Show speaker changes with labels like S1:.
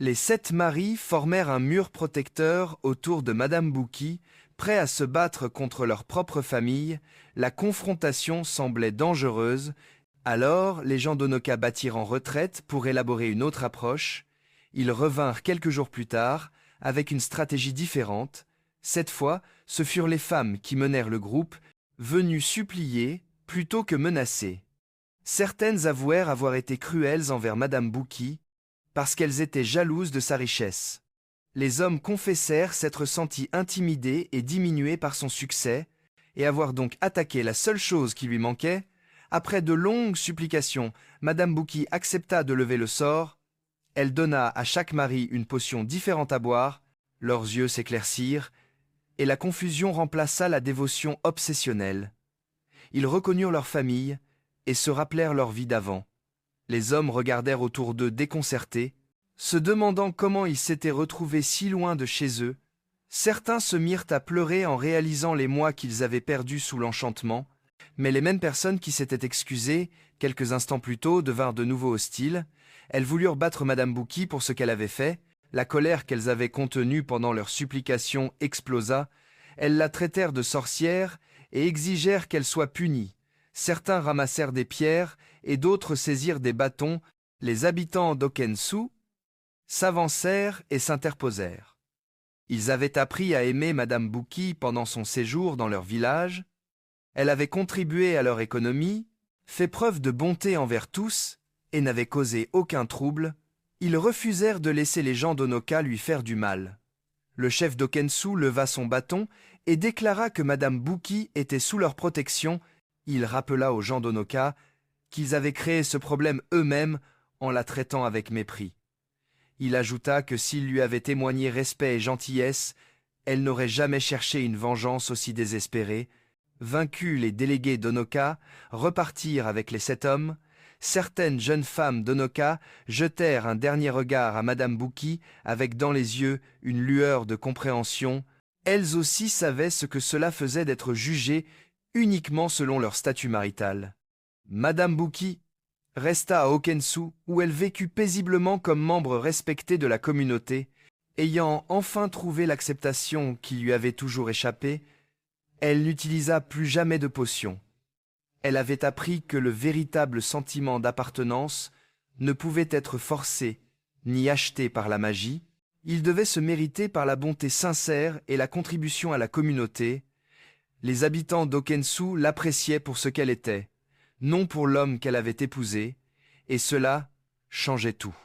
S1: Les 7 maris formèrent un mur protecteur autour de Madame Bouki, prêts à se battre contre leur propre famille. La confrontation semblait dangereuse. Alors, les gens d'Onoka battirent en retraite pour élaborer une autre approche. Ils revinrent quelques jours plus tard, avec une stratégie différente. Cette fois, ce furent les femmes qui menèrent le groupe, venues supplier plutôt que menacer. Certaines avouèrent avoir été cruelles envers Madame Bouki, parce qu'elles étaient jalouses de sa richesse. Les hommes confessèrent s'être sentis intimidés et diminués par son succès, et avoir donc attaqué la seule chose qui lui manquait. Après de longues supplications, Madame Bouki accepta de lever le sort. Elle donna à chaque mari une potion différente à boire, leurs yeux s'éclaircirent, et la confusion remplaça la dévotion obsessionnelle. Ils reconnurent leur famille et se rappelèrent leur vie d'avant. Les hommes regardèrent autour d'eux déconcertés, se demandant comment ils s'étaient retrouvés si loin de chez eux. Certains se mirent à pleurer en réalisant les mois qu'ils avaient perdus sous l'enchantement, mais les mêmes personnes qui s'étaient excusées quelques instants plus tôt devinrent de nouveau hostiles. Elles voulurent battre Madame Bouki pour ce qu'elle avait fait. La colère qu'elles avaient contenue pendant leurs supplications explosa. Elles la traitèrent de sorcière et exigèrent qu'elle soit punie. Certains ramassèrent des pierres et d'autres saisirent des bâtons. Les habitants d'Okensu s'avancèrent et s'interposèrent. Ils avaient appris à aimer Madame Bouki pendant son séjour dans leur village. Elle avait contribué à leur économie, fait preuve de bonté envers tous et n'avait causé aucun trouble. Ils refusèrent de laisser les gens d'Onoka lui faire du mal. Le chef d'Okensu leva son bâton et déclara que Madame Bouki était sous leur protection. Il rappela aux gens d'Onoka qu'ils avaient créé ce problème eux-mêmes en la traitant avec mépris. Il ajouta que s'ils lui avaient témoigné respect et gentillesse, elle n'aurait jamais cherché une vengeance aussi désespérée. Vaincus, les délégués d'Onoka repartirent avec les 7 hommes. Certaines jeunes femmes d'Onoka jetèrent un dernier regard à Madame Bouki avec dans les yeux une lueur de compréhension. Elles aussi savaient ce que cela faisait d'être jugées uniquement selon leur statut marital. Madame Bouki resta à Okensu, où elle vécut paisiblement comme membre respecté de la communauté. Ayant enfin trouvé l'acceptation qui lui avait toujours échappé, elle n'utilisa plus jamais de potions. Elle avait appris que le véritable sentiment d'appartenance ne pouvait être forcé ni acheté par la magie. Il devait se mériter par la bonté sincère et la contribution à la communauté. Les habitants d'Okensu l'appréciaient pour ce qu'elle était, non pour l'homme qu'elle avait épousé, et cela changeait tout.